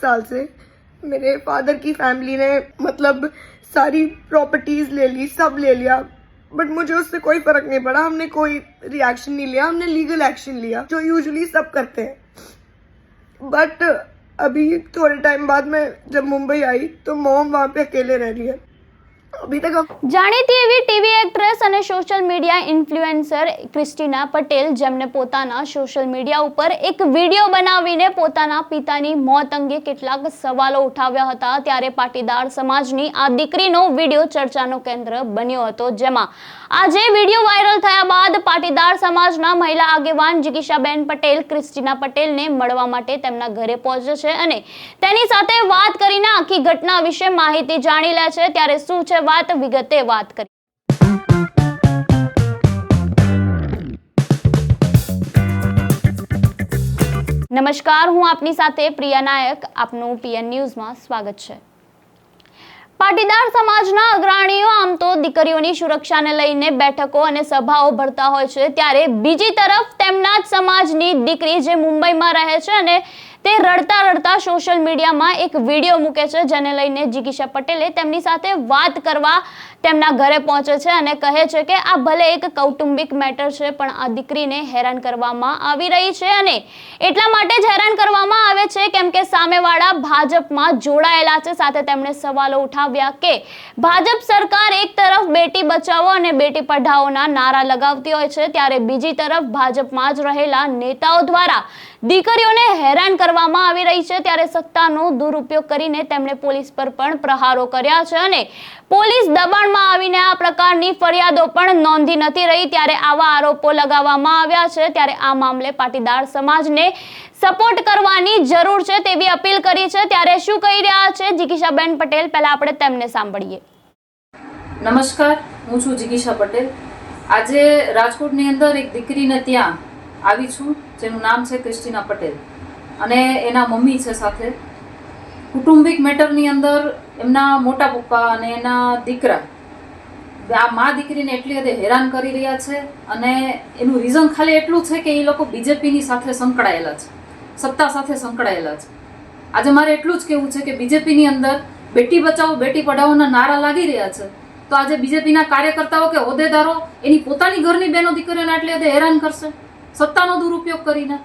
साल से मेरे फादर की फैमिली ने मतलब सारी प्रॉपर्टीज ले ली, सब ले लिया, बट मुझे उससे कोई फर्क नहीं पड़ा। हमने कोई रिएक्शन नहीं लिया, हमने लीगल एक्शन लिया जो यूजुअली सब करते हैं। बट अभी थोड़े टाइम बाद मैं जब मुंबई आई तो मॉम वहाँ पे अकेले रह रही है। अभी तक જાણીતી એવી ટીવી એક્ટ્રેસ અને social media influencer Christina Patel, જેમને પોતાના સોશિયલ મીડિયા ઉપર એક વિડીયો બનાવીને પોતાના પિતાની મોત અંગે કેટલાક સવાલો ઉઠાવ્યા હતા, ત્યારે પાટીદાર સમાજની આ દીકરીનો વિડીયો ચર્ચાનો કેન્દ્ર બન્યો હતો, જેમાં આજે વિડીયો વાયરલ થયા બાદ પાટીદાર સમાજના મહિલા આગેવાન જિગીશાબેન પટેલ ક્રિસ્ટીના પટેલને મળવા માટે તેમના ઘરે પહોંચે છે અને તેની સાથે વાત કરીને આખી ઘટના વિશે માહિતી જાણી લે છે। ત્યારે શું છે વાત, વિગતે વાત કરી। નમસ્કાર, હું આપની સાથે પ્રિયા નાયક, આપનું પીએન ન્યૂઝમાં સ્વાગત છે। પાટીદાર સમાજના અગ્રણીઓ આમ તો દીકરીઓની સુરક્ષાને લઈને બેઠકો અને સભાઓ ભરતા હોય છે, ત્યારે બીજી તરફ તેમના જ સમાજની દીકરી જે મુંબઈમાં રહે છે અને તે રડતા રડતા સોશિયલ મીડિયામાં એક વિડીયો મૂકે છે, જેને લઈને જિગીશા પટેલે તેમની સાથે વાત કરવા તેમના ઘરે પહોંચે છે અને કહે છે કે આ ભલે એક કૌટુંબિક મેટર છે, પણ આ દીકરીને હેરાન કરવામાં આવી રહી છે અને એટલા માટે જ હેરાન કરવામાં આવે છે કેમ કે સામેવાળા ભાજપમાં જોડાયેલા છે। સાથે તેમણે સવાલો ઉઠાવ્યા કે ભાજપ સરકાર એક તરફ બેટી બચાવો અને બેટી પઢાઓના નારા લગાવતી હોય છે, ત્યારે બીજી તરફ ભાજપમાં જ રહેલા નેતાઓ દ્વારા દીકરીઓને હેરાન કરવામાં આવી રહી છે। ત્યારે સત્તાનો દુરુપયોગ કરીને તેમણે પોલીસ પર પણ પ્રહારો કર્યા છે અને પોલીસ દબાણમાં આવીને આ પ્રકારની ફરિયાદો પણ નોંધી નથી રહી, ત્યારે આવા આરોપો લગાવવામાં આવ્યા છે। ત્યારે આ મામલે પાટીદાર સમાજને સપોર્ટ કરવાની જરૂર છે તેવી અપીલ કરી છે। ત્યારે શું કહી રહ્યા છે જિગીશાબેન પટેલ, પહેલા આપણે તેમને સાંભળીએ। નમસ્કાર, હું છું જિગીશા પટેલ। આજે રાજકોટની અંદર એક દીકરીને ત્યાં આવી છું જેનું નામ છે ક્રિસ્ટીના પટેલ અને એના મમ્મી છે સાથે। કુટુંબિક મેટરની અંદર એમના મોટા પપ્પા અને એના દીકરા આ મા દીકરીને એટલી હદે હેરાન કરી રહ્યા છે અને એનું રીઝન ખાલી એટલું છે કે એ લોકો બીજેપીની સાથે સંકળાયેલા છે, સત્તા સાથે સંકળાયેલા છે। આજે મારે એટલું જ કહેવું છે કે બીજેપીની અંદર બેટી બચાવો બેટી પઢાઓના નારા લાગી રહ્યા છે, તો આજે બીજેપીના કાર્યકર્તાઓ કે હોદ્દેદારો એની પોતાની ઘરની બહેનો દીકરીઓને આટલી હદે હેરાન કરશે સત્તાનો દુરુપયોગ કરીને।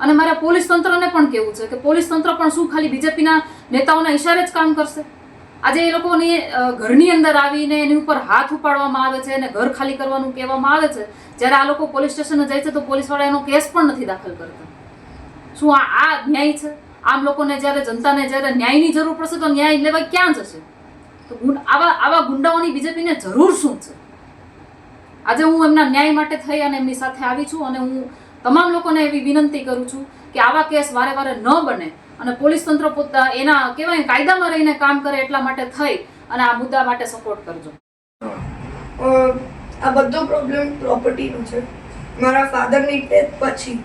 અને મારા પોલીસ તંત્રને પણ કહેવું છે કે પોલીસ તંત્ર પણ શું ખાલી બીજેપીના નેતાઓના ઇશારે જ કામ કરશે? આજે એ લોકોની ઘરની અંદર આવીને એની ઉપર હાથ ઉપાડવામાં આવે છે અને ઘર ખાલી કરવાનું કહેવામાં આવે છે, જ્યારે આ લોકો પોલીસ સ્ટેશને જાય છે તો પોલીસવાળા એનો કેસ પણ નથી દાખલ કરતા। શું આ ન્યાય છે? આમ લોકોને જ્યારે જનતાને જ્યારે ન્યાયની જરૂર પડશે તો ન્યાય લેવા ક્યાં જશે? તો આવા ગુંડાઓની બીજેપીને જરૂર શું છે? આજે હું એમના ન્યાય માટે થઈ અને એમની સાથે આવી છું અને હું તમામ લોકોને એવી વિનંતી કરું છું કે આવા કેસ વારે વારે ન બને અને પોલીસ તંત્ર પોતા એના કહેવાય કાયદામાં રહીને કામ કરે એટલા માટે થઈ અને આ મુદ્દા માટે સપોર્ટ કરજો। આ બધો પ્રોબ્લેમ પ્રોપર્ટીનો છે। મારા ફાધરની ડેથ પછી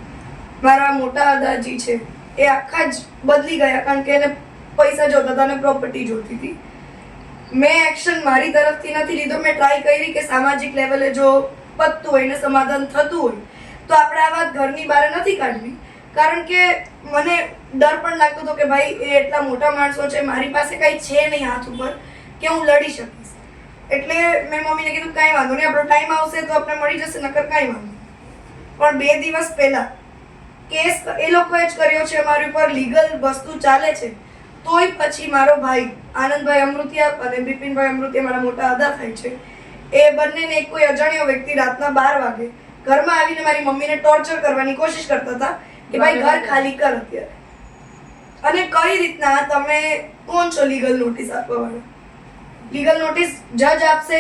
મારા મોટા દાદાજી છે એ આખા જ બદલી ગયા, કારણ કે એને પૈસા જોતા હતા અને પ્રોપર્ટી જોતી હતી। મેં એક્શન મારી તરફથી નથી લીધો। મેં ટ્રાય કરી કે સામાજિક લેવલે જો પતતું હોય ને સમાધાન થતું હોય તો આપણે આ વાત ઘરની બહાર નથી કાઢવી, કારણ કે મને ડર પણ લાગતો હતો કે ભાઈ એ એટલા મોટા માણસો છે, મારી પાસે કંઈ છે નહીં હાથ ઉપર કે હું લડી શકીશ। એટલે મેં મમ્મીને કીધું કાંઈ વાંધો નહીં, આપણો ટાઈમ આવશે તો આપણે મળી જશે, નકર કાંઈ વાંધો નહીં। પણ 2 દિવસ પહેલા કેસ એ લોકોએ જ કર્યો છે અમારી ઉપર, લીગલ વસ્તુ ચાલે છે, તોય પછી મારો ભાઈ આનંદભાઈ અમૃતિયા અને બિપિનભાઈ અમૃતિયા મારા મોટા દાદા થાય છે, એ બંનેને એક કોઈ અજાણ્યો વ્યક્તિ રાતના 12 વાગે ઘરમાં આવીને મારી મમ્મીને ટોર્ચર કરવાની કોશિશ કરતા હતા કે ભાઈ ઘર ખાલી કર અત્યારે, અને કઈ રીતના તમે કોણ છો લીગલ નોટિસ આપવા વાળા? લીગલ નોટિસ જજ આપશે,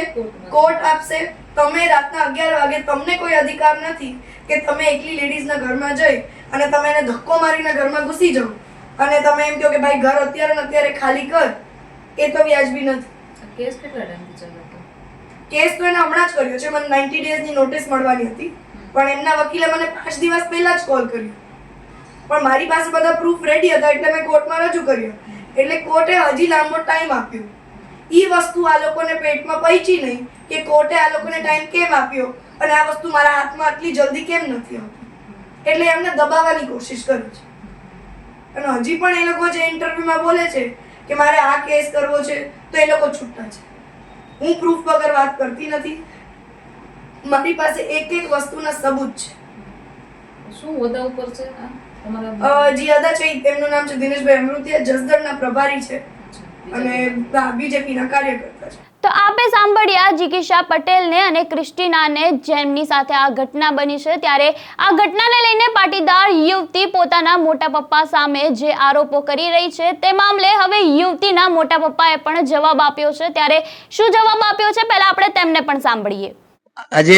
કોર્ટ આપશે, તમે રાતના 11 વાગે તમને કોઈ અધિકાર નથી કે તમે એકલી લેડીઝના ઘરમાં જઈ અને તમે એને ધક્કો મારીને ઘરમાં ઘૂસી જાઓ અને તમે એમ કહો કે ભાઈ ઘર અત્યારે ને અત્યારે ખાલી કર। એ તો વ્યાજબી નથી। કેસ કેટલા ટાઈમથી ચાલે છે? કેસ તો એને હમણાં જ કર્યો છે। મને 90 ડેઝની નોટિસ મળવાની હતી, પણ એમના વકીલે મને 5 દિવસ પહેલા જ કોલ કર્યો, પણ મારી પાસે બધા પ્રૂફ રેડી હતા એટલે મેં કોર્ટમાં રજૂ કર્યો, એટલે કોર્ટે હજી લાંબો ટાઈમ આપ્યો। એ વસ્તુ આ લોકોને પેટમાં પહોંચી નહીં કે કોર્ટે આ લોકોને ટાઈમ કેમ આપ્યો અને આ વસ્તુ મારા હાથમાં આટલી જલ્દી કેમ નથી આવતી, એટલે એમને દબાવવાની કોશિશ કરે છે। અને હજી પણ એ લોકો જે ઇન્ટરવ્યુમાં બોલે છે કે મારે આ કેસ કરવો છે તો એ લોકો છૂટા છે. હું પ્રૂફ વગર વાત કરતી નથી. મારી પાસે એક વસ્તુના સબૂત છે. શું હોદ્દા ઉપર છે આ તમારા? જે અદા છે એમનું નામ છે દિનેશભાઈ અમૃતિયા, જસદણના પ્રભારી છે અને બીજેપીના કાર્યકર્તા છે. તો આપે સાંભળ્યા જિગીશા પટેલને અને ક્રિસ્ટીનાને, જેમની સાથે આ ઘટના બની છે. ત્યારે આ ઘટનાને લઈને પાટીદાર યુવતી પોતાના મોટા પપ્પા સામે જે આરોપો કરી રહી છે તે મામલે હવે યુવતીના મોટા પપ્પાએ પણ જવાબ આપ્યો છે. ત્યારે શું જવાબ આપ્યો છે પહેલા આપણે તેમને પણ સાંભળીએ. આજે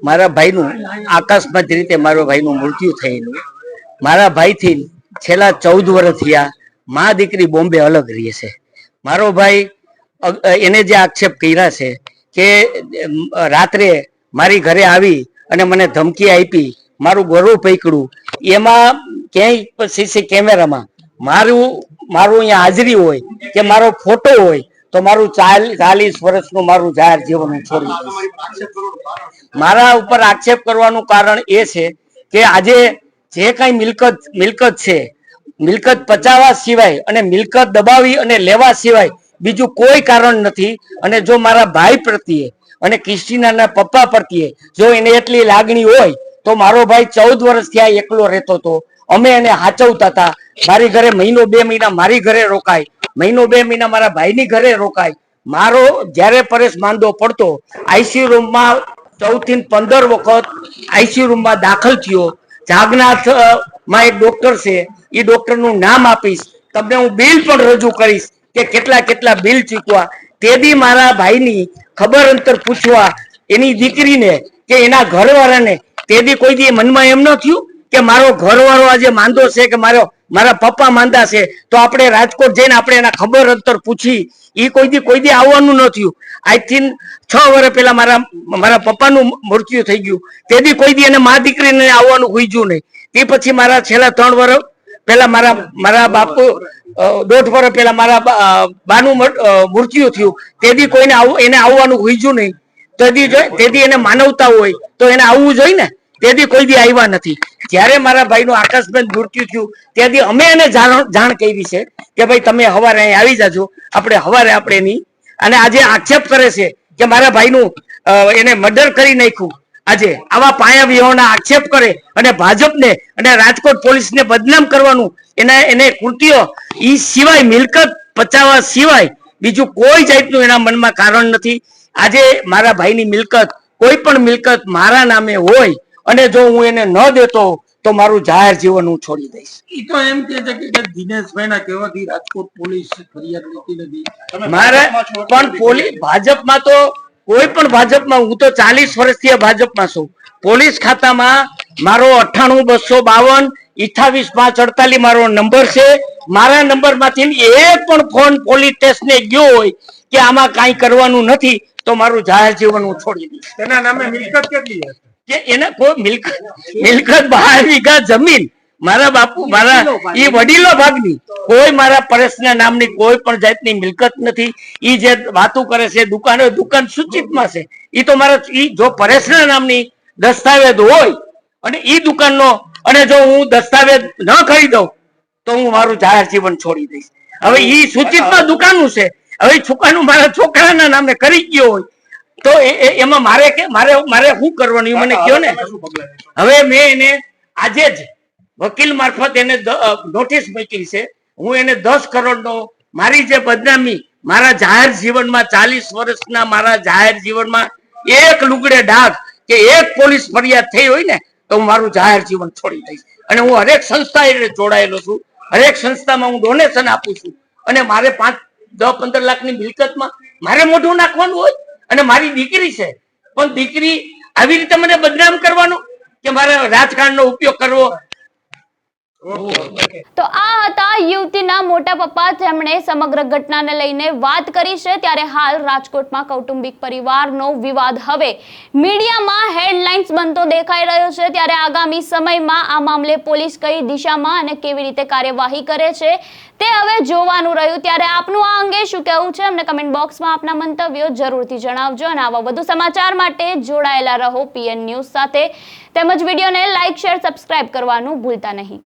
મારા ભાઈનું આકસ્મિક રીતે મારા ભાઈનું મૃત્યુ થયેલું. મારા ભાઈથી છેલ્લા 14 વર્ષ થયા મા દીકરી બોમ્બે અલગ રહે છે. મારો ભાઈ એને જે આક્ષેપ કર્યા છે કે રાત્રે મારી ઘરે આવી અને મને ધમકી આપી, મારું ગળું પકડ્યું, એમાં ક્યાંય સીસી કેમેરામાં મારું અહીંયા હાજરી હોય કે મારો ફોટો હોય તો મારું 40 વર્ષનું મારું જાહેર જીવન હું છોડી દઈશ. મારા ઉપર આક્ષેપ કરવાનું કારણ એ છે કે આજે જે કઈ મિલકત છે, મિલકત પચાવવા સિવાય અને મિલકત દબાવી અને લેવા સિવાય બીજું કોઈ કારણ નથી. અને જો મારા ભાઈ પ્રત્યે અને ક્રિસ્ટીનાના પપ્પા પ્રત્યે જો એને એટલી લાગણી હોય તો મારો ભાઈ 14 વર્ષ ત્યાં એકલો રહેતો હતો. અમે એને હાચવતા હતા. મારી ઘરે મહિનો 2 મહિના મારી ઘરે રોકાય, મહિનો 2 મહિના મારા ભાઈની ઘરે રોકાય. મારો જ્યારે પરેશ માંદો પડતો આઈસીયુ રૂમમાં 14 થી 15 વખત આઈસીયુ રૂમમાં દાખલ થયો. જાગનાથ માં એક ડોક્ટર છે, એ ડોક્ટર નું નામ આપીશ તમને, હું બિલ પણ રજૂ કરીશ કે કેટલા બિલ ચૂકવા. તે બી મારા ભાઈની ખબર અંતર પૂછવા એની દીકરીને કે એના ઘરવાળાને તે બી કોઈ દી મનમાં એમ ન થયું કે મારો ઘરવાળો આજે માંદો છે કે મારા પપ્પા માંદા છે તો આપણે રાજકોટ જઈને આપણે એના ખબર અંતર પૂછી. એ કોઈ દી આવવાનું ન થયું. આજથી 6 વર્ષ પહેલા મારા પપ્પાનું મૃત્યુ થઈ ગયું. તે દી કોઈ દી એને મા દીકરીને આવવાનું હુઈજ્યું નહીં. તે પછી મારા છેલ્લા 3 વર્ષ પહેલા મારા બાપુ 1.5 વર્ષ પહેલા મારા બાનું મૃત્યુ થયું. તે દી કોઈને એને આવવાનું હુઈજ્યું નહીં. તેથી એને માનવતા હોય તો એને આવવું જોઈએ ને. તેથી કોઈ દી આવ્યા નથી. જ્યારે મારા ભાઈનું આકસ્મિક મૃત્યુ થયું ત્યાંથી અમે એને જાણ કરી છે કે ભાઈ તમે સવારે અહીં આવી જાજો, આપણે સવારે આપણે એની. અને આજે આક્ષેપ કરે છે કે મારા ભાઈનું એને મર્ડર કરી નાખ્યું. આજે આવા પાયા વિહોણા આક્ષેપ કરે અને ભાજપને અને રાજકોટ પોલીસને બદનામ કરવાનું એને કૃત્યો એ સિવાય મિલકત પચાવવા સિવાય બીજું કોઈ જાતનું એના મનમાં કારણ નથી. આજે મારા ભાઈની મિલકત, કોઈ પણ મિલકત મારા નામે હોય અને જો હું એને ન દેતો તો મારું જાહેર જીવન હું છોડી દઈશ. ઈ તો એમ કે છે કે દિનેશભાઈના કહેવાથી રાજકોટ પોલીસ ફરિયાદ લેતી નથી. મારે પણ પોલીસ ભાજપમાં તો કોઈ પણ ભાજપમાં, હું તો 40 વર્ષથી ભાજપમાં છું. પોલીસ ખાતામાં મારો 98 252 28 548 મારો નંબર છે. મારા નંબર માંથી એક પણ ફોન પોલીસ સ્ટેશને ગયો હોય કે આમાં કાંઈ કરવાનું નથી તો મારું જાહેર જીવન હું છોડી દઈશ. તેના નામે મિલકત કેટલી હશે? કે એને કોઈ મિલકત 12 વીઘા જમીન મારા બાપુ એ વડીલો ભાગની, કોઈ મારા પરેશના નામની કોઈ પણ જાતની મિલકત નથી. ઈ જે વાતો કરે છે દુકાન સૂચિતમાં છે. ઈ તો મારા જો પરેશના નામની દસ્તાવેજ હોય અને ઈ દુકાનનો અને જો હું દસ્તાવેજ ન કરી દઉં તો હું મારું જાહેર જીવન છોડી દઈશ. હવે ઈ સૂચિતમાં દુકાનનું છે. હવે છોકરાનું મારા છોકરાના નામે કરી ગયો હોય તો એમાં મારે શું કરવાનું મને કહો ને. હવે મેં એને આજે જ વકીલ મારફત એને નોટિસ મોકલી છે. હું એને 10 કરોડનો મારી જે બદનામી મારા જાહેર જીવનમાં 40 વર્ષના મારા જાહેર જીવનમાં એક લુગડે ડાઘ કે એક પોલીસ ફરિયાદ થઈ હોય ને તો હું મારું જાહેર જીવન છોડી દઈશ. અને હું હરેક સંસ્થા જોડાયેલો છું. હરેક સંસ્થામાં હું ડોનેશન આપું છું. અને મારે 5-10-15 લાખની મિલકતમાં મારે મોઢું નાખવાનું હોય અને મારી દીકરી છે પણ દીકરી આવી રીતે મને બદનામ કરવાનો કે મારે રાજકારણનો ઉપયોગ કરવો. તો આ હતા યુવતીના મોટા પપ્પા, જેમણે સમગ્ર ઘટનાને લઈને વાત કરી છે. ત્યારે હાલ રાજકોટમાં કૌટુંબિક પરિવારનો વિવાદ હવે મીડિયામાં હેડલાઇન્સ બનતો દેખાઈ રહ્યો છે. ત્યારે આગામી સમયમાં આ મામલે પોલીસ કઈ દિશામાં અને કેવી રીતે કાર્યવાહી કરે છે તે હવે જોવાનું રહ્યું. ત્યારે આપનું આ અંગે શું કહેવું છે અમને કમેન્ટ બોક્સમાં આપના મંતવ્યો જરૂરથી જણાવજો. અને આવા વધુ સમાચાર માટે જોડાયેલા રહો PN ન્યૂઝ સાથે. તેમજ વિડીયોને લાઇક, શેર, સબસ્ક્રાઇબ કરવાનું ભૂલતા નહીં.